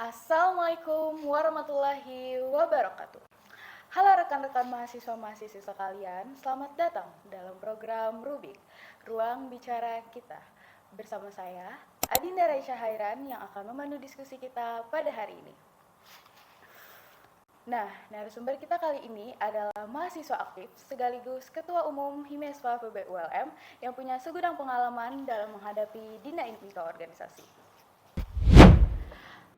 Assalamualaikum warahmatullahi wabarakatuh. Halo rekan-rekan mahasiswa-mahasiswa sekalian, selamat datang dalam program Rubik, Ruang Bicara Kita. Bersama saya, Adinda Raisya Hairan yang akan memandu diskusi kita pada hari ini. Nah, narasumber kita kali ini adalah mahasiswa aktif sekaligus Ketua Umum Himeswa FEB-ULM yang punya segudang pengalaman dalam menghadapi dinamika organisasi.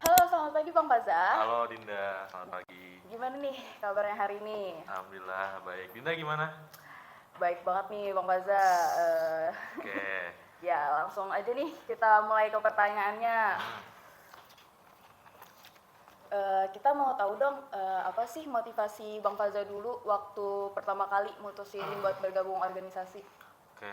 Halo, selamat pagi Bang Faza. Halo Dinda, selamat pagi. Gimana nih kabarnya hari ini? Alhamdulillah baik. Dinda gimana? Baik banget nih Bang Faza. Oke. Ya, langsung aja nih kita mulai ke pertanyaannya. Kita mau tahu dong, apa sih motivasi Bang Faza dulu waktu pertama kali mutusin buat bergabung organisasi? Oke.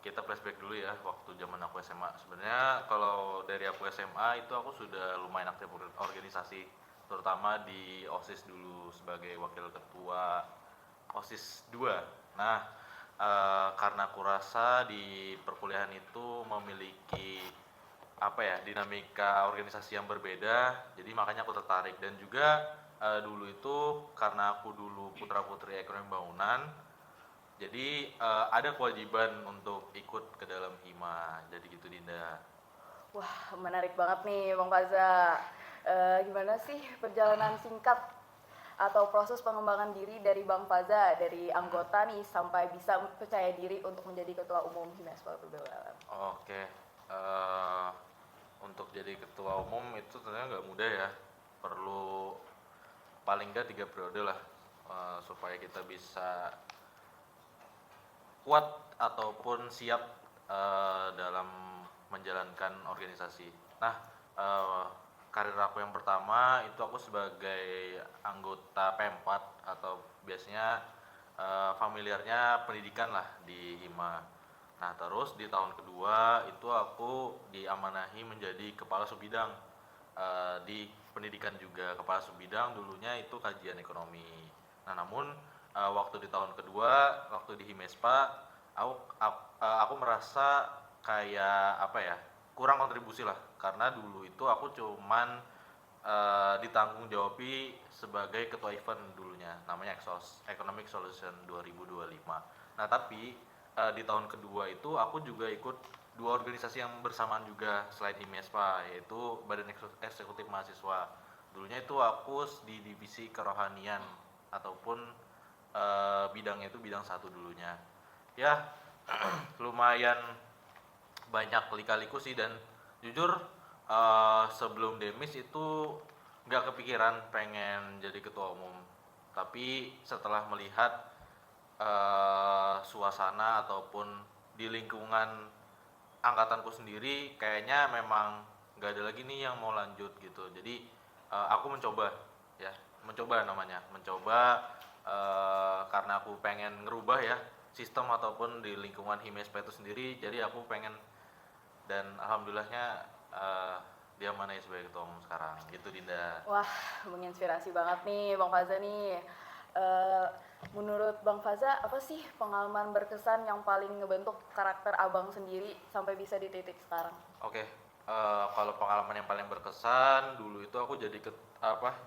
Kita flashback dulu ya waktu zaman aku SMA. Sebenarnya kalau dari aku SMA itu aku sudah lumayan aktif organisasi, terutama di OSIS dulu sebagai wakil ketua OSIS 2. Nah, karena aku rasa di perkuliahan itu memiliki dinamika organisasi yang berbeda, jadi makanya aku tertarik. Dan juga dulu itu karena aku dulu putra putri ekonomi bangunan, jadi ada kewajiban untuk ikut ke dalam hima. Jadi gitu Dinda. Wah, menarik banget nih Bang Faza. Gimana sih perjalanan singkat atau proses pengembangan diri dari Bang Faza dari anggota nih sampai bisa percaya diri untuk menjadi ketua umum Himeswa FEB-ULM? Oke. eh, untuk jadi ketua umum itu ternyata nggak mudah ya. Perlu paling nggak 3 periode lah, supaya kita bisa kuat ataupun siap dalam menjalankan organisasi. Nah, karir aku yang pertama itu aku sebagai anggota P4 atau biasanya familiarnya pendidikan lah di Hima. Nah, terus di tahun kedua itu aku diamanahi menjadi kepala subbidang di pendidikan juga. Kepala subbidang dulunya itu kajian ekonomi. Nah, namun waktu di tahun kedua, waktu di Himespa, aku merasa kayak kurang kontribusi lah, karena dulu itu aku cuman ditanggung jawabi sebagai ketua event dulunya, namanya EXOS, Economic Solution 2025. Nah, tapi di tahun kedua itu aku juga ikut 2 organisasi yang bersamaan juga selain Himespa, yaitu Badan Eksekutif Mahasiswa. Dulunya itu aku di divisi kerohanian ataupun bidangnya itu bidang 1 dulunya. Ya, lumayan banyak lika-liku sih, dan jujur sebelum demis itu nggak kepikiran pengen jadi ketua umum. Tapi setelah melihat suasana ataupun di lingkungan angkatanku sendiri, kayaknya memang nggak ada lagi nih yang mau lanjut gitu. Jadi aku mencoba, ya mencoba namanya, mencoba karena aku pengen ngerubah ya sistem ataupun di lingkungan Himespa itu sendiri. Jadi aku pengen, dan alhamdulillahnya dia mana sebagai ketua umum sekarang gitu Dinda. Wah, menginspirasi banget nih Bang Faza nih. Menurut Bang Faza, apa sih pengalaman berkesan yang paling ngebentuk karakter abang sendiri sampai bisa di titik sekarang? Oke. Kalau pengalaman yang paling berkesan dulu itu aku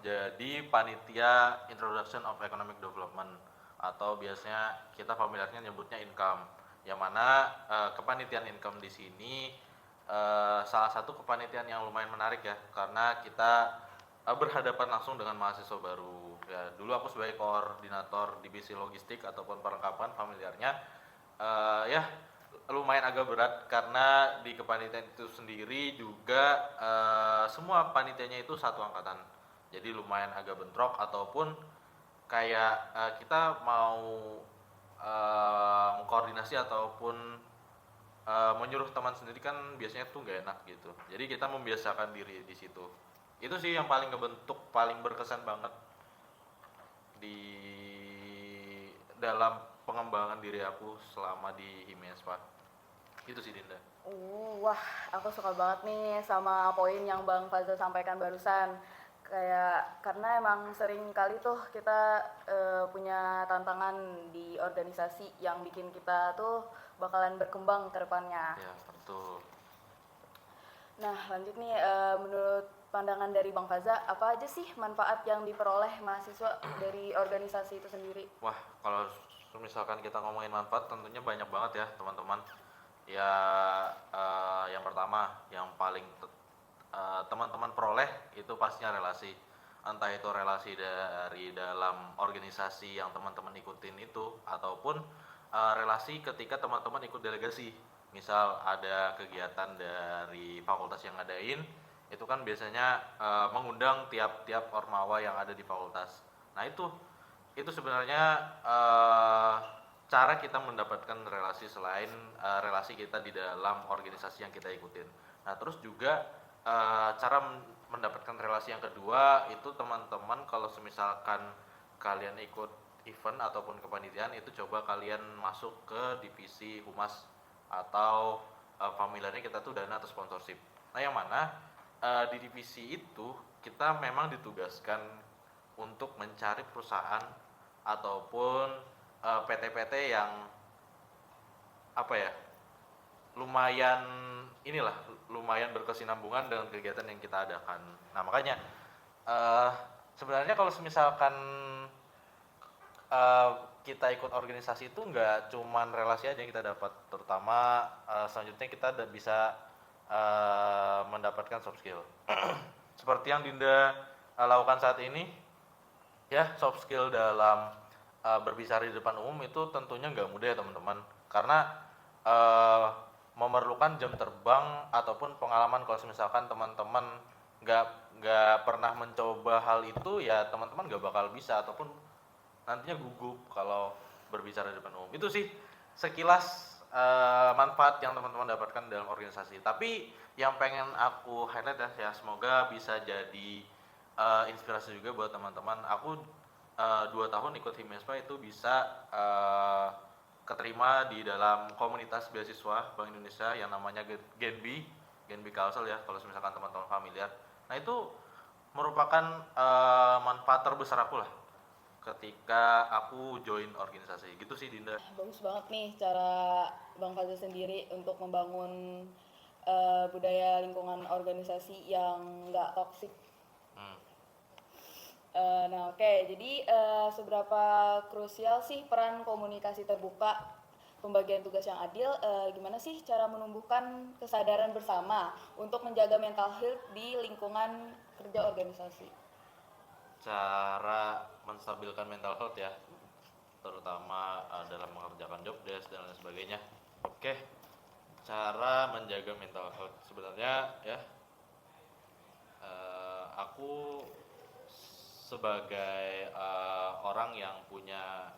jadi panitia Introduction of Economic Development, atau biasanya kita familiarnya nyebutnya income. Yang mana kepanitiaan income di sini salah satu kepanitiaan yang lumayan menarik ya, karena kita berhadapan langsung dengan mahasiswa baru. Ya, dulu aku sebagai koordinator divisi logistik ataupun perlengkapan familiarnya, ya lumayan agak berat, karena di kepanitiaan itu sendiri juga semua panitianya itu satu angkatan. Jadi lumayan agak bentrok, ataupun kayak kita mau mengkoordinasi ataupun menyuruh teman sendiri kan biasanya tuh nggak enak gitu. Jadi kita membiasakan diri di situ. Itu sih yang paling ngebentuk, paling berkesan banget di dalam pengembangan diri aku selama di Himespa. Itu sih Dinda. Wah, aku suka banget nih sama poin yang Bang Faza sampaikan barusan. Kayak karena emang sering kali tuh kita punya tantangan di organisasi yang bikin kita tuh bakalan berkembang ke depannya. Ya betul. Nah, lanjut nih, menurut pandangan dari Bang Faza, apa aja sih manfaat yang diperoleh mahasiswa dari organisasi itu sendiri? Wah, kalau misalkan kita ngomongin manfaat tentunya banyak banget ya teman-teman. Ya, yang pertama, yang paling teman-teman peroleh itu pastinya relasi. Entah itu relasi dari dalam organisasi yang teman-teman ikutin itu, ataupun relasi ketika teman-teman ikut delegasi. Misal ada kegiatan dari fakultas yang ngadain, itu kan biasanya mengundang tiap-tiap ormawa yang ada di fakultas. Nah, itu sebenarnya cara kita mendapatkan relasi selain relasi kita di dalam organisasi yang kita ikutin. Nah, terus juga cara mendapatkan relasi yang kedua itu teman-teman kalau semisalkan kalian ikut event ataupun kepanitiaan itu coba kalian masuk ke divisi humas atau familiarnya kita tuh dana atau sponsorship. Nah, yang mana di divisi itu kita memang ditugaskan untuk mencari perusahaan ataupun PT-PT yang apa ya, lumayan inilah lumayan berkesinambungan dengan kegiatan yang kita adakan. Nah, makanya eh, sebenarnya kalau misalkan eh, kita ikut organisasi itu nggak cuman relasi aja yang kita dapat, terutama selanjutnya kita bisa mendapatkan soft skill seperti yang Dinda lakukan saat ini. Ya, soft skill dalam berbicara di depan umum itu tentunya nggak mudah ya teman-teman, karena uh, memerlukan jam terbang ataupun pengalaman. Kalau misalkan teman-teman nggak nggak pernah mencoba hal itu, ya teman-teman nggak bakal bisa ataupun nantinya gugup kalau berbicara di depan umum. Itu sih sekilas manfaat yang teman-teman dapatkan dalam organisasi. Tapi yang pengen aku highlight ya, semoga bisa jadi inspirasi juga buat teman-teman. Aku 2 tahun ikut Himespa itu bisa keterima di dalam komunitas beasiswa Bank Indonesia yang namanya Genbi Kalsel ya, kalau misalkan teman-teman familiar. Nah, itu merupakan manfaat terbesar aku lah ketika aku join organisasi. Gitu sih, Dinda. Bagus banget nih cara Bang Faza sendiri untuk membangun budaya lingkungan organisasi yang nggak toksik. Hmm. Nah, oke. Jadi seberapa krusial sih peran komunikasi terbuka, pembagian tugas yang adil? Gimana sih cara menumbuhkan kesadaran bersama untuk menjaga mental health di lingkungan kerja organisasi? Cara menstabilkan mental health ya, terutama dalam mengerjakan job desk dan lain sebagainya. Oke, cara menjaga mental health sebenarnya ya, aku sebagai orang yang punya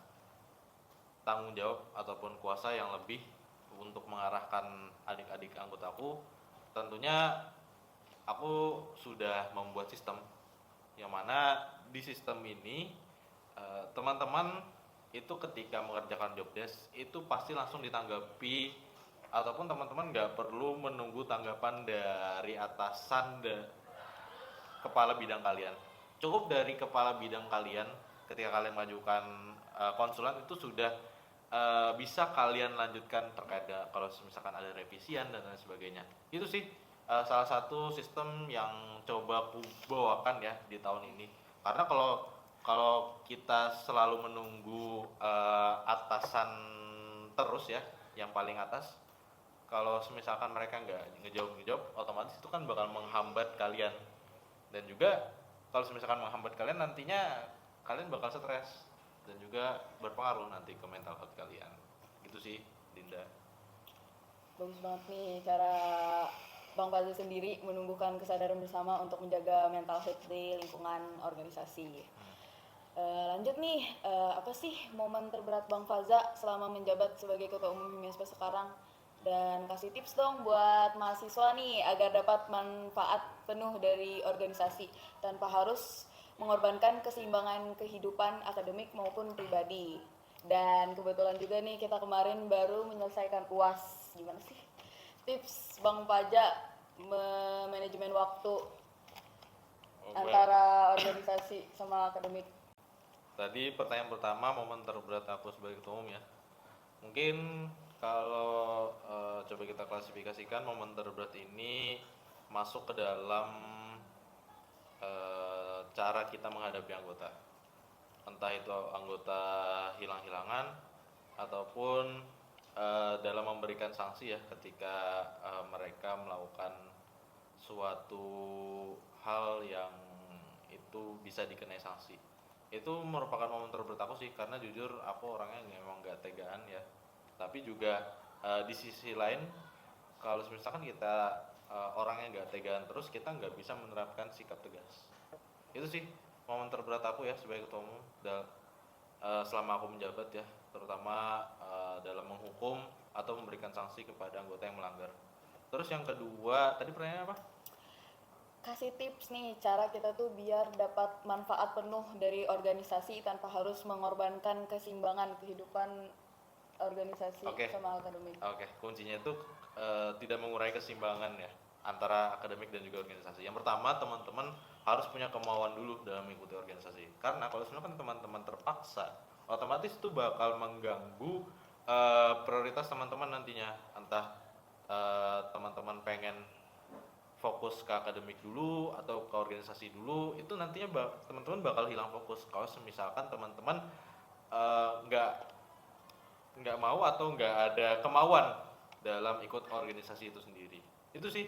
tanggung jawab ataupun kuasa yang lebih untuk mengarahkan adik-adik anggotaku, tentunya aku sudah membuat sistem yang mana di sistem ini teman-teman itu ketika mengerjakan job desk itu pasti langsung ditanggapi, ataupun teman-teman nggak perlu menunggu tanggapan dari atasan kepala bidang kalian. Cukup dari kepala bidang kalian ketika kalian mengajukan konsulan itu sudah bisa kalian lanjutkan terkait kalau misalkan ada revisian dan lain sebagainya. Itu sih salah satu sistem yang coba aku bawakan ya di tahun ini. Karena kalau kalau kita selalu menunggu atasan terus ya, yang paling atas, kalau misalkan mereka nggak ngejawab, otomatis itu kan bakal menghambat kalian. Dan juga kalau misalkan menghambat kalian, nantinya kalian bakal stres dan juga berpengaruh nanti ke mental health kalian. Gitu sih, Dinda. Bagus banget nih cara Bang Fazil sendiri menumbuhkan kesadaran bersama untuk menjaga mental health di lingkungan organisasi. Lanjut nih, apa sih momen terberat Bang Faza selama menjabat sebagai Ketua Umum Himespa sekarang? Dan kasih tips dong buat mahasiswa nih agar dapat manfaat penuh dari organisasi tanpa harus mengorbankan keseimbangan kehidupan akademik maupun pribadi. Dan kebetulan juga nih kita kemarin baru menyelesaikan UAS. Gimana sih tips Bang Faza manajemen waktu antara organisasi sama akademik? Tadi pertanyaan pertama, momen terberat aku sebagai ketua umum ya. Mungkin kalau coba kita klasifikasikan, momen terberat ini masuk ke dalam cara kita menghadapi anggota, entah itu anggota hilang-hilangan ataupun dalam memberikan sanksi ya ketika mereka melakukan suatu hal yang itu bisa dikenai sanksi. Itu merupakan momen terberat aku sih, karena jujur aku orangnya memang gak tegaan ya, tapi juga di sisi lain kalau misalkan kita orangnya gak tegaan terus, kita nggak bisa menerapkan sikap tegas. Itu sih momen terberat aku ya sebagai ketua umum selama aku menjabat ya, terutama dalam menghukum atau memberikan sanksi kepada anggota yang melanggar. Terus yang kedua, tadi pertanyaannya apa? Kasih tips nih cara kita tuh biar dapat manfaat penuh dari organisasi tanpa harus mengorbankan keseimbangan kehidupan organisasi Oke. sama akademik. Oke, kuncinya itu tidak mengurangi keseimbangan ya antara akademik dan juga organisasi. Yang pertama, teman-teman harus punya kemauan dulu dalam mengikuti organisasi. Karena kalau misalkan teman-teman terpaksa, otomatis itu bakal mengganggu prioritas teman-teman nantinya. Entah teman-teman pengen fokus ke akademik dulu atau ke organisasi dulu, itu nantinya teman-teman bakal hilang fokus. Kalau misalkan teman-teman nggak mau atau nggak ada kemauan dalam ikut organisasi itu sendiri. Itu sih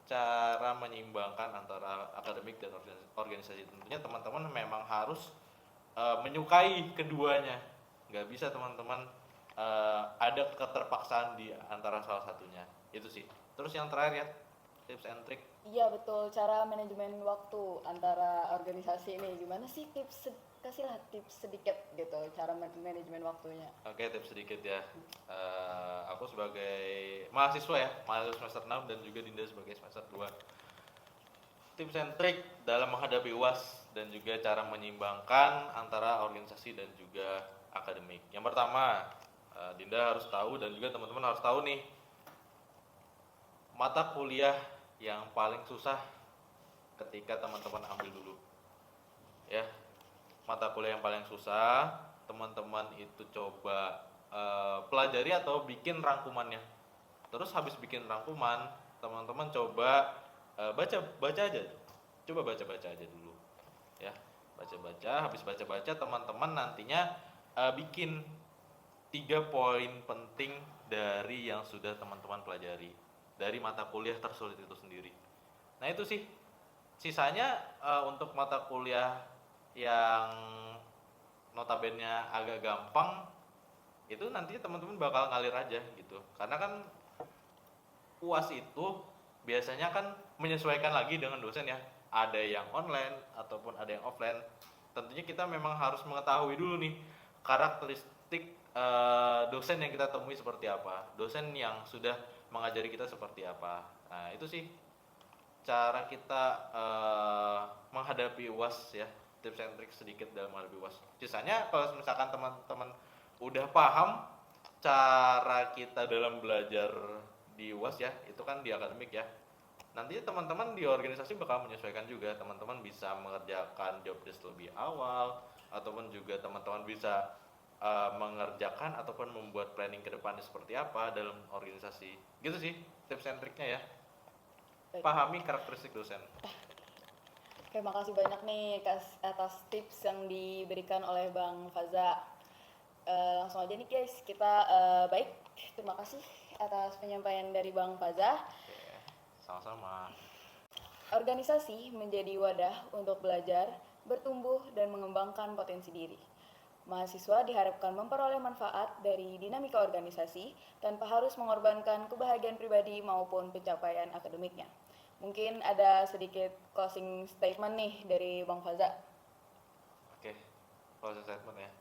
cara menyeimbangkan antara akademik dan organisasi. Tentunya teman-teman memang harus menyukai keduanya. Nggak bisa teman-teman ada keterpaksaan di antara salah satunya. Itu sih. Terus yang terakhir ya, tips and trick. Iya betul, cara manajemen waktu antara organisasi ini gimana sih tips, kasihlah tips sedikit gitu cara manajemen waktunya. Oke, tips sedikit ya. Aku sebagai mahasiswa ya, mahasiswa semester 6 dan juga Dinda sebagai semester 2. Tips and trick dalam menghadapi UAS dan juga cara menyeimbangkan antara organisasi dan juga akademik. Yang pertama, Dinda harus tahu dan juga teman-teman harus tahu nih, mata kuliah yang paling susah ketika teman-teman ambil dulu. Ya, mata kuliah yang paling susah, teman-teman itu coba pelajari atau bikin rangkumannya. Terus habis bikin rangkuman, teman-teman coba baca aja. Coba baca-baca aja dulu. Ya, baca-baca, habis baca-baca teman-teman nantinya bikin 3 poin penting dari yang sudah teman-teman pelajari dari mata kuliah tersulit itu sendiri. Nah, itu sih. Sisanya untuk mata kuliah yang notabene agak gampang, itu nanti teman-teman bakal ngalir aja gitu. Karena kan UAS itu biasanya kan menyesuaikan lagi dengan dosen ya. Ada yang online ataupun ada yang offline. Tentunya kita memang harus mengetahui dulu nih karakteristik dosen yang kita temui seperti apa, dosen yang sudah mengajari kita seperti apa. Nah, itu sih cara kita menghadapi UAS ya, tips and trick sedikit dalam menghadapi UAS. Sisanya kalau misalkan teman-teman udah paham cara kita dalam belajar di UAS ya, itu kan di akademik ya. Nanti teman-teman di organisasi bakal menyesuaikan juga. Teman-teman bisa mengerjakan job desk lebih awal, ataupun juga teman-teman bisa mengerjakan ataupun membuat planning ke depannya seperti apa dalam organisasi. Gitu sih tips and triknya ya. Baik. Pahami karakteristik dosen. Terima kasih banyak nih atas tips yang diberikan oleh Bang Faza. Langsung aja nih guys, kita baik. Terima kasih atas penyampaian dari Bang Faza. Oke, sama-sama. Organisasi menjadi wadah untuk belajar, bertumbuh, dan mengembangkan potensi diri. Mahasiswa diharapkan memperoleh manfaat dari dinamika organisasi tanpa harus mengorbankan kebahagiaan pribadi maupun pencapaian akademiknya. Mungkin ada sedikit closing statement nih dari Bang Faza. Oke, closing statement ya.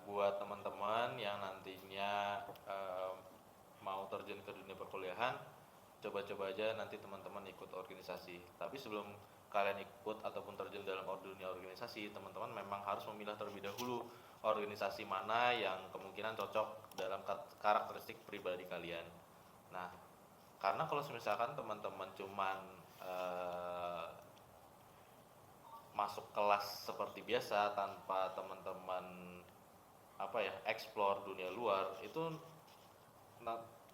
Buat teman-teman yang nantinya mau terjun ke dunia perkuliahan, coba-coba aja nanti teman-teman ikut organisasi. Tapi sebelum kalian ikut ataupun terjun dalam dunia organisasi, teman-teman memang harus memilah terlebih dahulu organisasi mana yang kemungkinan cocok dalam karakteristik pribadi kalian. Nah, karena kalau misalkan teman-teman cuman masuk kelas seperti biasa tanpa teman-teman explore dunia luar, itu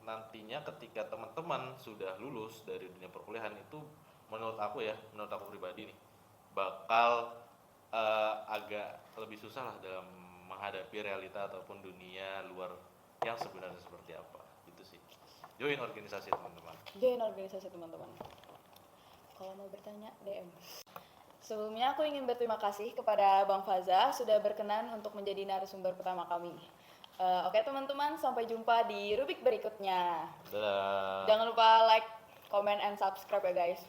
nantinya ketika teman-teman sudah lulus dari dunia perkuliahan itu menurut aku pribadi nih bakal agak lebih susah lah dalam menghadapi realita ataupun dunia luar yang sebenarnya seperti apa. Itu sih. Join organisasi teman-teman. Join organisasi teman-teman. Kalau mau bertanya, DM. Sebelumnya aku ingin berterima kasih kepada Bang Faza sudah berkenan untuk menjadi narasumber pertama kami. Oke teman-teman, sampai jumpa di rubrik berikutnya. Dadah. Jangan lupa like, comment, and subscribe ya guys.